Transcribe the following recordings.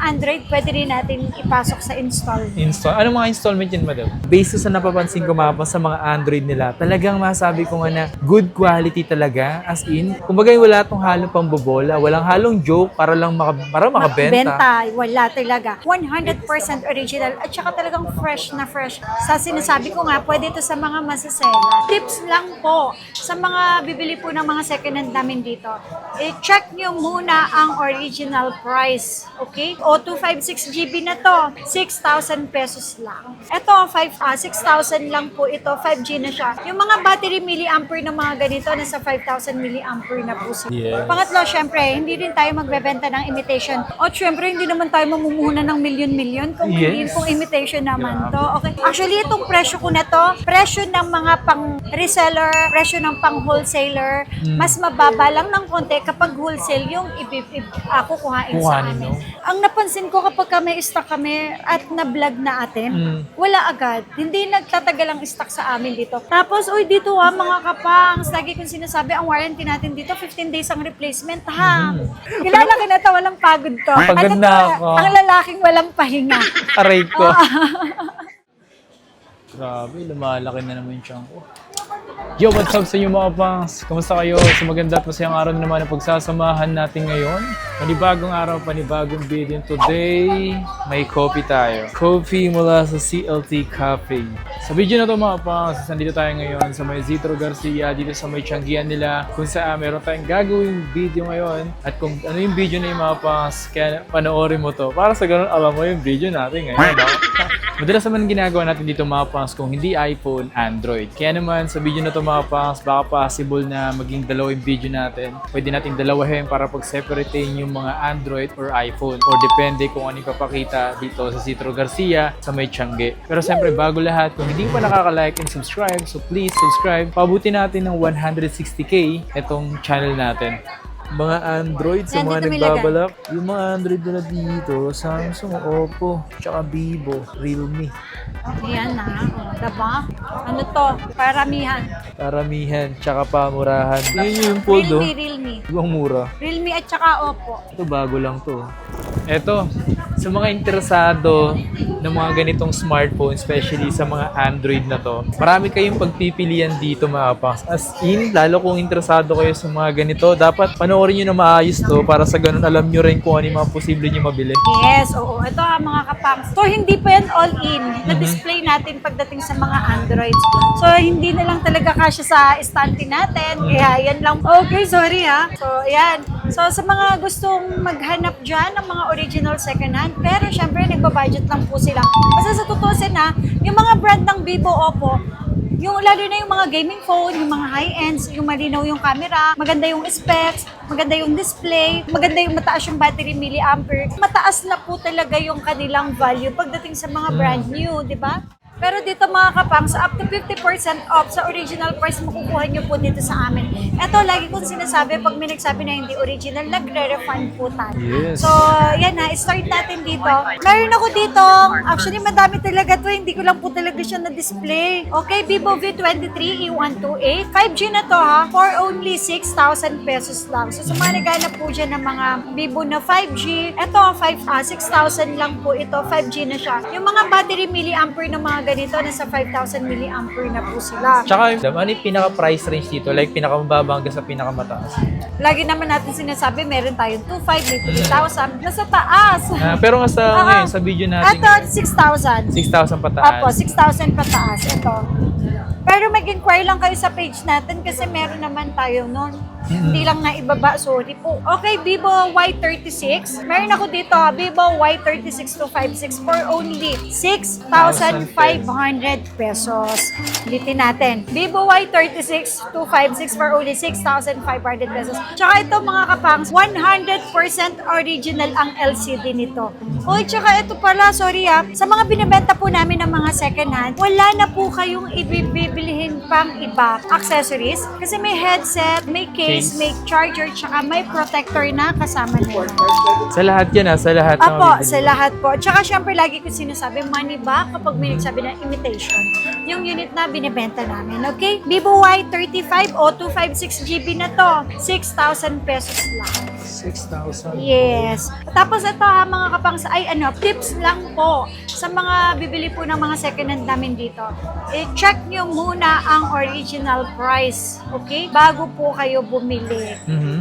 Android, pwede rin natin ipasok sa installment. Anong mga installment yun, madam? Based sa napapansin ko mga sa mga Android nila, talagang masabi ko nga na good quality talaga. As in, kumbaga wala tong halong pambobola, walang halong joke para lang makabenta. Wala talaga. 100% original at saka talagang fresh na fresh. Sa sinasabi ko nga, pwede ito sa mga masasela. Tips lang po sa mga bibili po ng mga second hand namin dito. I-check nyo muna ang original price. Okay? O 256GB na to, 6,000 pesos lang. Ito, 6,000 lang po ito, 5G na siya. Yung mga battery milliampere ng mga ganito, nasa 5,000 milliampere na po sila. Yes. Pangatlo, syempre, hindi rin tayo magbebenta ng imitation. O syempre, hindi naman tayo mamumuhunan ng milyon-milyon kung hindi pong imitation naman to. Okay. Actually, itong presyo ko na to, presyo ng mga pang-reseller, presyo ng pang-wholesaler, mas mababa lang ng konti kapag wholesale yung kukuhain sa amin. No? Ang napansin ko kapag may stock kami at na-vlog na atin, wala agad. Hindi nagtatagal ang stock sa amin dito. Tapos, dito mga kapangs, lagi kong sinasabi, ang warranty natin dito, 15 days ang replacement, ha? Kilala ka na to, walang pagod to. Pagod na ako. Ang lalaking walang pahinga. Aray ko. Grabe, lumalaki na naman yung tiyan ko. Yo, what's up sa inyo mga pangs? Kamusta kayo? Sa maganda at masayang araw naman ang pagsasamahan natin ngayon. Panibagong araw, panibagong video. Today, may coffee tayo. Coffee mula sa CLT Cafe. Sa video na to mga pangs, nandito tayo ngayon sa may Zitro Garcia, dito sa may Tianggian nila, kung saan meron tayong gagawing video ngayon. At kung ano yung video na yung mga pangs, kaya panoorin mo to. Para sa ganun, alam mo yung video natin ngayon. No? Madalas naman ginagawa natin dito mga pangs kung hindi iPhone, Android. Kaya naman sa video na to mga pangs, baka possible na maging dalawa yung video natin. Pwede natin dalawahin para pag-separatein yung mga Android or iPhone. Or depende kung ano yung papakita dito sa Zitro Garcia sa may Tiangge. Pero siyempre bago lahat, kung hindi pa nakaka-like and subscribe, so please subscribe. Pabuti natin ng 160k itong channel natin. Mga Android sa mga nagbabalak. Yung mga Android na dito, Samsung, Oppo, tsaka Vivo, Realme. Ayan na. Diba? Ano to? Paramihan. Paramihan, tsaka pamurahan. Yun yung fold, Realme. Yung mura. Realme at tsaka Oppo. Ito, bago lang to. Ito, sa mga interesado ng mga ganitong smartphone, especially sa mga Android na to, marami kayong pagpipilian dito mga pangs. As in, lalo kung interesado kayo sa mga ganito, dapat panoorin nyo na maayos to para sa ganun alam nyo rin kung ano yung mga posible nyo mabili. Yes, oo. Ito mga kapangs. So, hindi pa yan all-in. Na-display natin pagdating sa mga Androids. So, hindi na lang talaga kasya sa estante natin. Kaya yan lang. Okay, sorry ha. So, ayan. So, sa mga gustong maghanap dyan ng mga original second-hand, pero syempre, nagbabudget lang po sila. Basta sa tutusin ha, yung mga brand ng Vivo, Oppo, yung lalo na yung mga gaming phone, yung mga high-ends, yung malinaw yung camera, maganda yung specs, maganda yung display, maganda yung mataas yung battery milliampere. Mataas na po talaga yung kanilang value pagdating sa mga brand new, di ba? Pero dito mga kapangs, up to 50% off sa original price makukuha nyo po dito sa amin. Ito, lagi kong sinasabi, pag may nagsabi na hindi original, nagre-refund po tayo. Yes. So, yan na, start natin dito. Meron ako dito, actually madami talaga to, hindi ko lang po talaga siya na-display. Okay, Vivo V23 E128. 5G na to ha, for only 6,000 pesos lang. So, sa mga naghanap po dyan ng mga Vivo na 5G, ito, 6,000 lang po ito, 5G na siya. Yung mga battery milliampere ng mga ganito, nasa 5,000 milliampere na po sila. Tsaka, ano yung pinaka-price range dito? Like, pinakamababa hanggang sa pinakamataas? Lagi naman natin sinasabi, meron tayong 2,500, may 3,000, nasa taas. Pero nga sa, ngayon, sa video natin, Ito, 6,000. 6,000 pataas. Apo, 6,000 pataas. Ito. Pero mag-inquire lang kayo sa page natin kasi meron naman tayo nun. Hindi lang na ibaba, sorry po. Okay, Vivo Y36. Meron ako dito, Vivo Y36-256 for only 6,500 pesos. Ulitin natin. Vivo Y36-256 for only 6,500 pesos. Tsaka ito mga kapangs, 100% original ang LCD nito. Oy, tsaka ito pala, sorry sa mga binibenta po namin ng mga second hand, wala na po kayong ibibilihin pang iba accessories kasi may headset, may case, may charger, tsaka may protector na kasama na. Sa lahat yan sa lahat. Apo, sa lahat po. Tsaka syempre lagi ko sinasabi, money back kapag may nagsabi ng imitation. Yung unit na binibenta namin, okay? Vivo Y35 o 256GB na to, 6,000 pesos lang. 6,000. Yes. Tapos ito ha, mga kapangs, ay tips lang po sa mga bibili po ng mga second-hand namin dito. I-check nyo muna ang original price, okay? Bago po kayo bumili.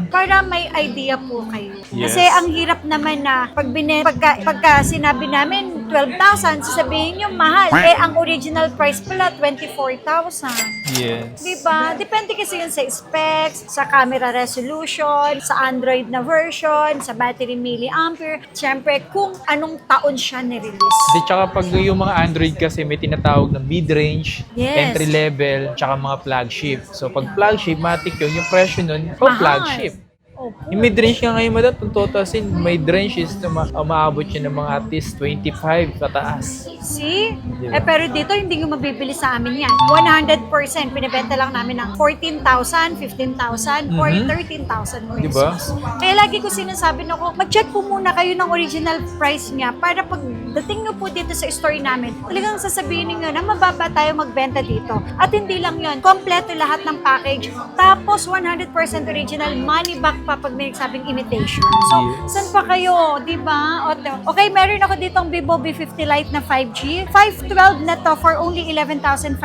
Para may idea po kayo. Yes. Kasi ang hirap naman na pagka sinabi namin 12,000, sasabihin nyo mahal. Ang original price pala 24,000. Yes. Diba? Depende kasi yun sa specs, sa camera resolution, sa Android na version, sa battery milliampere, syempre kung anong taon siya nirelease. Di tsaka pag yung mga Android kasi may tinatawag ng mid-range, Yes. entry level, tsaka mga flagship. So pag flagship, matik yun, yung presyo nun, pag flagship. Opo. Yung mid-range nga ngayon madam, kung totasin, mid-range is umaabot yun ng mga at least 25 pataas. See? Diba? Pero dito, hindi nyo mabibili sa amin yan. 100%, pinibenta lang namin ng 14,000, 15,000, or 13,000 pesos. Diba? Kaya lagi ko sinasabi na mag-check po muna kayo ng original price niya para pag dating nyo po dito sa store namin, talagang sasabihin niyo na mababa tayo magbenta dito. At hindi lang yun, kompleto lahat ng package. Tapos 100% original, money back pa pag may nagsabing imitation. So, Yes. saan pa kayo? Diba? Okay, meron ako ditong Vivo V50 Lite na 5G. 512 na to for only 11,500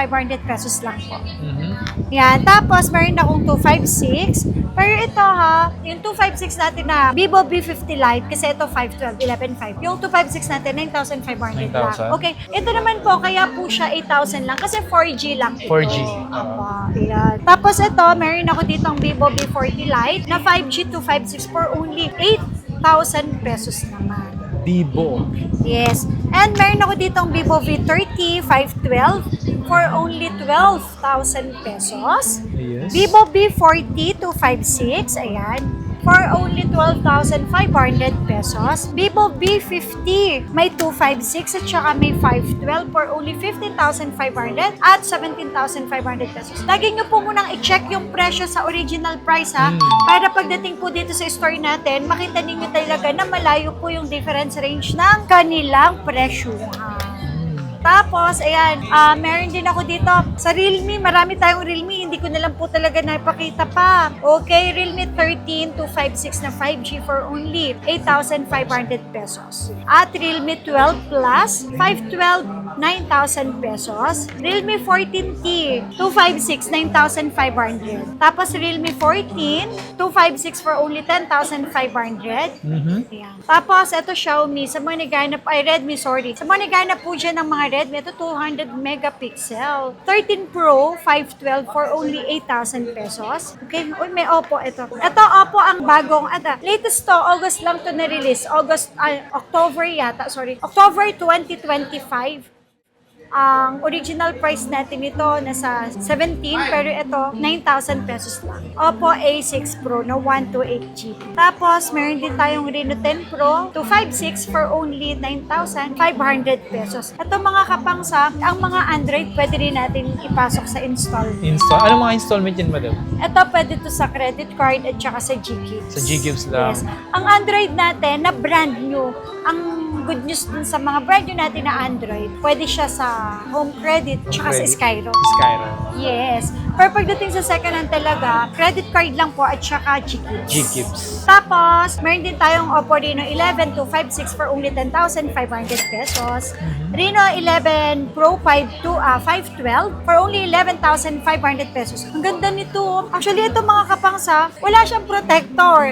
pesos lang po. Yan. Tapos, meron akong 256. Pero ito ha, yung 256 natin na Vivo V50 Lite, kasi ito 512, 11.5. Yung 256 natin, 9,500 lang. 9,000? Okay. Ito naman po, kaya po siya 8,000 lang kasi 4G lang ito. 4G. Aba, yan. Tapos ito, meron ako ditong Vivo V40 Lite na 5G 256 for only 8,000 pesos naman. Vivo. Yes. And meron ako ditong Vivo V30 512 for only 12,000 pesos. Yes. Vivo V40 256, ayan, for only 12,500 pesos. Vivo V50 may 256 at saka may 512 for only 15,500 at 17,500 pesos. Lagi nyo po munang i-check yung presyo sa original price ha, para pagdating po dito sa store natin, makita ninyo talaga na malayo po yung difference range ng kanilang presyo. Tapos, ayan, meron din ako dito sa Realme. Marami tayong Realme. Hindi ko na lang po talaga naipakita pa. Okay, Realme 13 256 na 5G for only 8,500 pesos. At Realme 12 Plus, 512, 9,000 pesos. Realme 14T, 256, 9,500. Tapos, Realme 14, 256 for only 10,500. Ayan. Tapos, ito Xiaomi. Sa mga naghanap, Redmi, sorry. Sa mga naghanap po dyan ng mga Redmi, ito 200 megapixel. 13 Pro, 512 for only 8,000 pesos. Okay, uy, may Oppo ito. Ito Oppo ang bagong, latest to, August lang to na-release. October 2025. Ang original price natin ito nasa 17, pero ito 9,000 pesos lang. Oppo A6 Pro na 128GB. Tapos meron din tayong Reno 10 Pro 256 for only 9,500 pesos. Ito mga kapangsa, ang mga Android pwede rin natin ipasok sa installment. Ano mga installment yan, madam? Ito pwede to sa credit card at saka sa GCash. Sa GCash lang. Yes. Ang Android natin na brand new, ang good news dun sa mga brand new natin na Android, pwede siya sa Home Credit tsaka sa Skyro. Skyro. Yes. Pero pagdating sa second hand talaga, credit card lang po at saka GCash. GCash. Tapos, meron din tayong Oppo Reno 11 256 for only 10,500 pesos. Reno 11 Pro 512 for only 11,500 pesos. Ang ganda nito. Actually, ito mga kapangsa, wala siyang protector.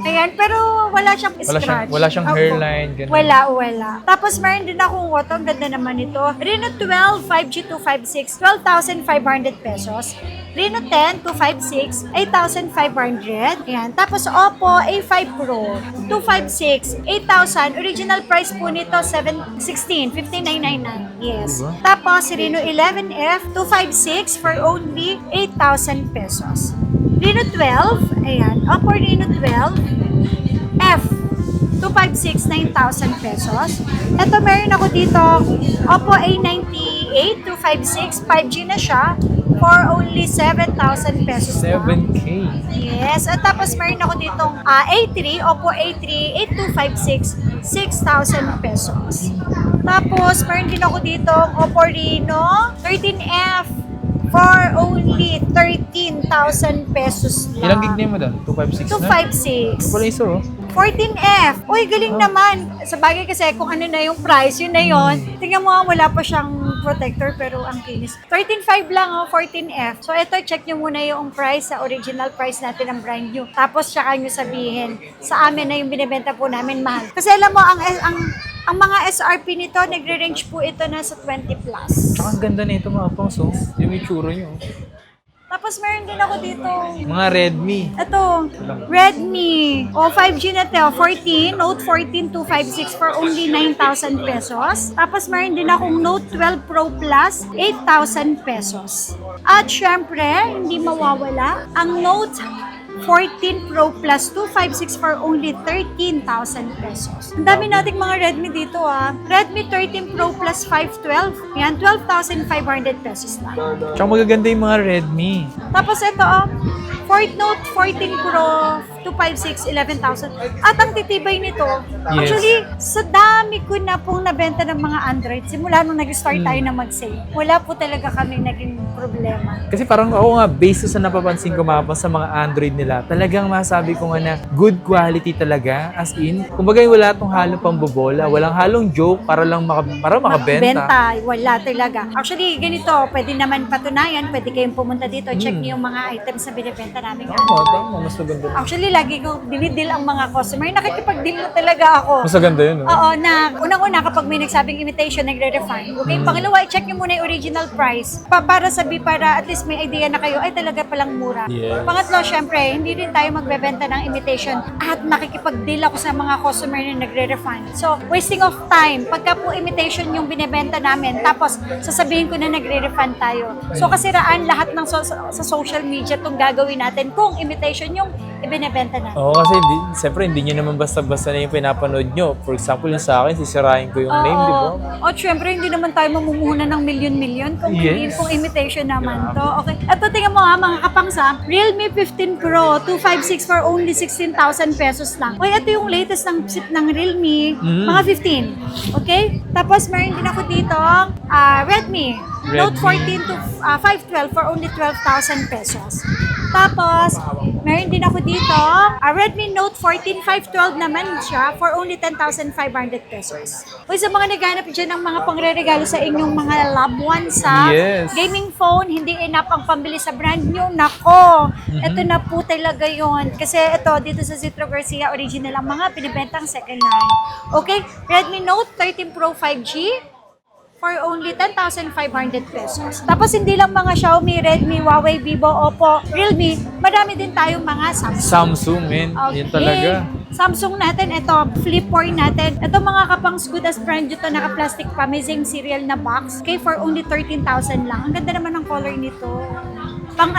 Ayan, pero wala siyang scratch. Wala siyang Opo. hairline. Ganun. Wala. Tapos meron din akong auto. Ang ganda naman ito. Reno 12 5G 256, 12,500 pesos. Reno 10 256, 8,500. Ayan. Tapos Oppo A5 Pro 256, 8,000. Original price po nito 15,999. Yes. Diba? Tapos Reno 11F 256 for only 8,000 pesos. Reno 12, ayan. Oppo Reno 12 F 256, 9,000 pesos. Ito, meron ako dito, Oppo A98, 256, 5G na siya, for only 7,000 pesos lang. 7K. Yes. At tapos, meron ako ditong A3, Oppo A3, 8256, 6,000 pesos. Tapos, meron din ako dito, Oppo Reno 13F, for only 13,000 pesos lang. Ilang gig na yun, madam? 256 na? 256. Wala isa, oh. 14F. Uy, galing naman. Sa bagay kasi kung ano na yung price, yun na yun. Tingnan mo, wala pa siyang protector pero ang kinis. 13.5 lang, 14F. So, ito, check nyo muna yung price sa original price natin ng brand new. Tapos, tsaka nyo sabihin, sa amin na yung binibenta po namin mahal. Kasi alam mo, ang mga SRP nito, nagre-range po ito na sa 20 plus. Tsaka ang ganda na ito, mga pangs, oh. Yung itsura nyo. Tapos meron din ako dito. Mga Redmi. Ito, Redmi. O, 5G na to. 14, Note 14 256 for only 9,000 pesos. Tapos meron din akong Note 12 Pro Plus, 8,000 pesos. At syempre, hindi mawawala, ang Note 14 Pro Plus 256 for only 13,000 pesos. Ang dami nating mga Redmi dito Redmi 13 Pro Plus 512. Yan, 12,500 pesos lang. Tsaka magaganda yung mga Redmi. Tapos ito Note 14 Pro 256, 11,000. At ang titibay nito, Yes. actually, sa dami ko na pong nabenta ng mga Android, simula nung nag-start tayo na mag-sale, wala po talaga kami naging problema. Kasi parang ako nga, based sa napapansin ko mga pangs sa mga Android nila, talagang masabi ko nga na good quality talaga. As in, kumbaga wala tong halong pambobola, walang halong joke para lang para makabenta. Wala talaga. Actually, ganito, pwede naman patunayan, pwede kayong pumunta dito, check niyo yung mga items na binibenta namin. Tama, mas maganda. Actually, lagi ko dinidil ang mga customer. Nakikipag-deal na talaga ako. Mas maganda yun, no? Oo, na unang-una kapag may nagsabing imitation, nagre-refund. Okay, pangalawa, i-check nyo muna yung original price. Para at least may idea na kayo, ay talaga palang mura. Yes. Pangatlo, syempre, hindi rin tayo magbebenta ng imitation at nakikipag-deal ako sa mga customer na nagre-refund. So, wasting of time. Pagka po imitation yung binibenta namin, tapos sasabihin ko na nagre-refund tayo. So, kasiraan lahat ng sa social media itong gagawin natin kung imitation yung ibinebenta natin. Oo, kasi siyempre hindi nyo naman basta-basta na yung pinapanood nyo. For example, yung sa akin, sisirain ko yung name, di ba? O, syempre, hindi naman tayo mamumuhunan ng milyon-milyon kung hindi Yes. kung imitation naman to. Okay. Ito, tingnan mo mga kapangsa. Realme 15 Pro 256 for only 16,000 pesos lang. Uy, ito yung latest ng Realme, mga 15. Okay? Tapos, meron din ako dito, Redmi Note 14 to 512 for only 12,000 pesos. Tapos, meron din ako dito, Redmi Note 14 512 naman siya for only 10,500 pesos. Uy, sa mga naghanap dyan ng mga pangre-regalo sa inyong mga loved ones Yes. gaming phone, hindi enough ang pambili sa brand new. Nako, ito na po talaga yon. Kasi ito, dito sa Zitro Garcia, original ang mga pinibentang second hand. Okay, Redmi Note 13 Pro 5G, for only 10,500 pesos. Tapos hindi lang mga Xiaomi, Redmi, Huawei, Vivo, Oppo, Realme, marami din tayong mga Samsung. Samsung, man. Yun talaga. Samsung natin, ito, Flip 4 natin. Ito mga kapangs good as brand nyo to, naka-plastic pa, may zinc serial na box. Okay, for only 13,000 lang. Ang ganda naman ng color nito. Pang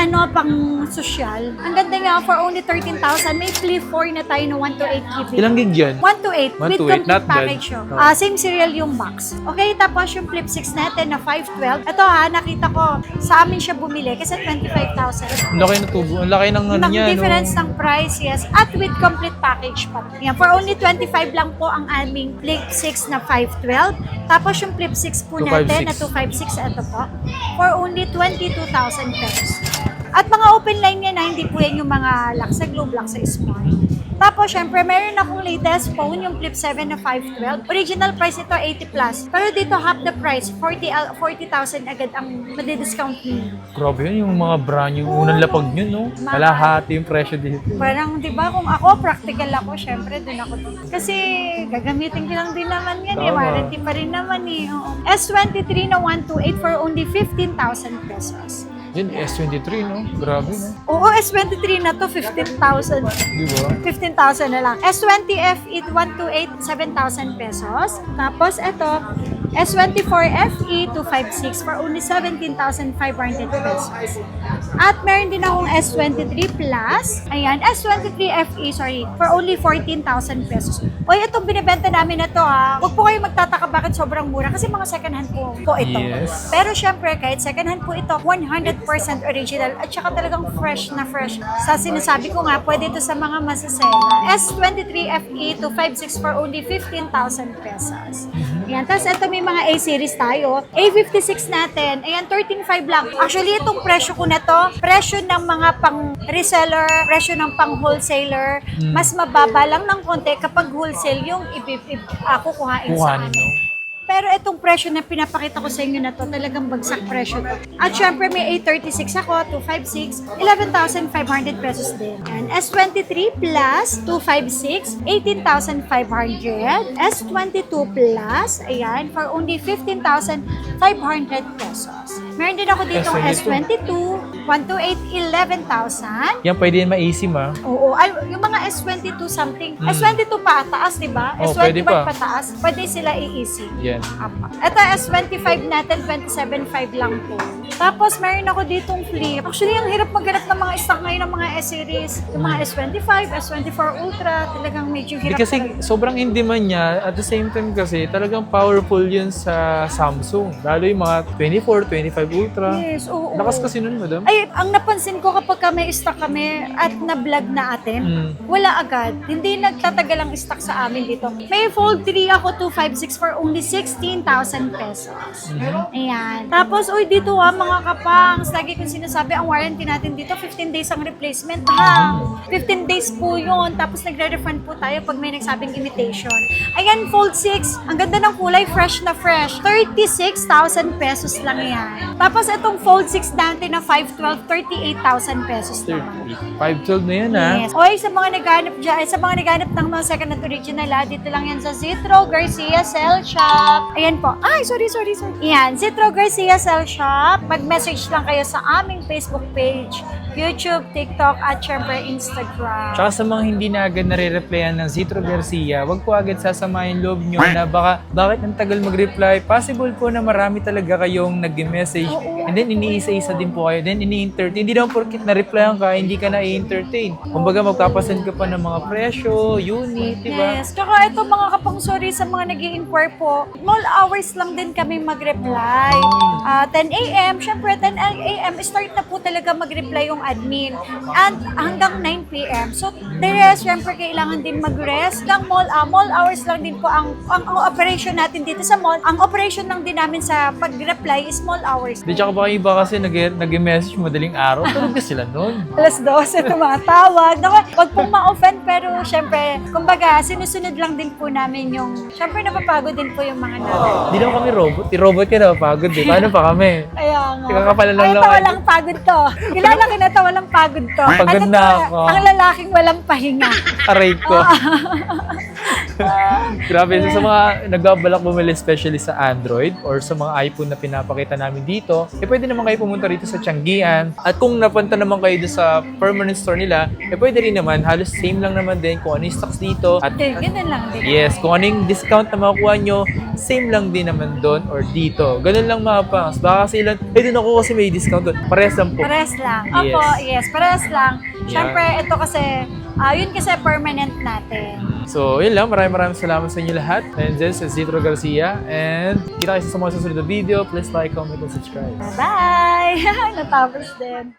sosyal. Ang ganda nga, for only 13,000. May Flip 4 na tayo na 128 GB. Ilang gig yan? 128 with 128, complete not bad. package. Same serial yung box. Okay, tapos yung Flip 6 natin na 512. Ito nakita ko, sa amin siya bumili kasi 25,000. Ang laki ng tubo. Ang laki ng ano Ng niya, difference no? ng price, yes. At with complete package pa. Yan, for only 25 lang po ang aming Flip 6 na 512. Tapos yung Flip 6 po natin na 256, ito po, for only 22,000 pesos. At mga open line niya na hindi po yan yung mga lock sa Globe, lock sa Smart. Tapos, syempre, meron akong latest phone, yung Flip 7 na 512. Original price nito, 80 plus. Pero dito, half the price, 40,000 agad ang madi-discount niyo. Grabe yun, yung mga brand yung unang lapag nyo, no? Kalahati yung presyo dito. Parang, di ba, kung ako, practical ako, syempre, dun ako dito. Kasi, gagamitin ko lang din naman yan, Tama. warranty pa rin naman eh. Oo. S23 na 128 for only 15,000 pesos. Yun, S23, no? Grabe, no? Oo, S23 na to, 15,000. Di ba? 15,000 na lang. S20 FE 128, 7,000 pesos. Tapos ito, S24 FE 256 for only 17,500 pesos. At meron din akong S23 Plus. Ayan, S23 FE, for only 14,000 pesos. Oy, itong binibenta namin na to Huwag po kayo magtataka bakit sobrang mura kasi mga second hand po ito. Yes. Pero syempre, kahit second hand po ito, 100% original at saka talagang fresh na fresh. Sa sinasabi ko nga, pwede ito sa mga masasela. S23 FE 256 for only 15,000 pesos. Yan. Tapos ito may may mga A-series tayo. A56 natin, ayan, 13.5 lang. Actually, itong presyo ko na to, presyo ng mga pang-reseller, presyo ng pang-wholesaler, mas mababa lang ng konti kapag wholesale yung kukuhain sa Kuhanin amin. nyo. Pero itong presyo na pinapakita ko sa inyo na to, talagang bagsak presyo to. At syempre may A36 ako, 256, 11,500 pesos din. And S23 Plus, 256, 18,500. S22 Plus, ayan, for only 15,500 pesos. Meron din ako ditong S22, 128, 11,000. Yan, pwede yan ma-AC ma. Oo, ay, yung mga S22 something, S22 pa taas, di ba? Oh, S25 pwede pa. pa taas, pwede sila i-easy. Yan. Apa. Ito, S25 natin, 27.5 lang po. Tapos, meron ako ditong flip. Actually, ang hirap maghanap ng mga stock ngayon ng mga S-series. Yung mga S25, S24 Ultra, talagang medyo Di hirap kasi talaga. sobrang in demand niya, at the same time kasi talagang powerful yun sa Samsung. Lalo yung mga 24, 25 Ultra. Yes, oo. Lakas kasi nun, madam. Ay, ang napansin ko kapag may stock kami at na-vlog na atin, wala agad. Hindi nagtatagal ang stock sa amin dito. May Fold 3 ako, 256 for only 16,000 pesos. Ayan. Tapos, dito mga kapangs, lagi kong sinasabi, ang warranty natin dito, 15 days ang replacement ha. 15 days po yun. Tapos, nagre-refund po tayo pag may nagsabing imitation. Ayan, Fold 6. Ang ganda ng kulay, fresh na fresh. 36,000 pesos lang yan. Tapos, itong Fold 6 natin na 512, 38,000 pesos naman. 512 na yan, ha? Yes. Oy, sa mga naghanap dyan, sa mga naghanap ng mga second at original, dito lang yan sa Zitro Garcia Cell Shop. Ayan po. Ay, sorry. Ayan, Zitro Garcia Cell Shop. Mag-message lang kayo sa aming Facebook page, YouTube, TikTok, at syempre Instagram. Tsaka sa mga hindi na agad nare-replyan ng Zitro Garcia, wag po agad sasamahin loob nyo na bakit ang tagal mag-reply. Possible po na marami talaga kayong nag-message. And then, iniisa-isa din po kayo. Then, ini-entertain. Hindi naman porkit na-replyan ka, hindi ka na i-entertain. Kumbaga, magpapasend ka pa ng mga presyo, unit, di ba? Yes. Tsaka ito mga kapang sorry sa mga nag inquire po, small hours lang din kami mag-reply. 10 a.m. Syempre, 10 a.m. start na po talaga mag-reply yung admin. And hanggang 9 p.m. So, syempre, kailangan din mag-rest ng mall. Mall hours lang din po ang operation natin dito sa mall. Ang operation lang din namin sa pag-reply is small hours. Di tsaka baka iba kasi nag-message madaling araw, tulog na sila nun. Alas 12, tumatawag. Naku, wag pong ma-offend, pero syempre, kumbaga, sinusunod lang din po namin yung, syempre, napapagod din po yung mga namin. Hindi naman kami robot. Robot ka na pagod eh. Paano pa kami? Kaya nga. Kakapala lang Ay, ito lang. walang pagod to. Kilala ko na to, walang pagod to. Pagod Ano na to? ako. Ang lalaking walang pahinga. Aray ko. Grabe. So, sa mga nagbabalak bumili especially sa Android or sa mga iPhone na pinapakita namin dito, pwede naman kayo pumunta rito sa Tianggian. At kung napunta naman kayo doon sa permanent store nila, pwede rin naman. Halos same lang naman din kung ano yung stocks dito. At Okay, ganun lang din. yes, kung ano yung discount na makukuha nyo, same lang din naman doon or dito. Ganun lang mga pangs. Baka kasi ilan, doon ako kasi may discount doon. Parehas lang po. Parehas lang. Yes. Opo, yes, parehas lang. Yeah. Siyempre, ito kasi, yun kasi permanent natin. So, yun lang. Maraming salamat sa inyo lahat. And this is Zitro Garcia. And kita kayo sa mga susunod na video. Please like, comment, and subscribe. Bye! Natapos din.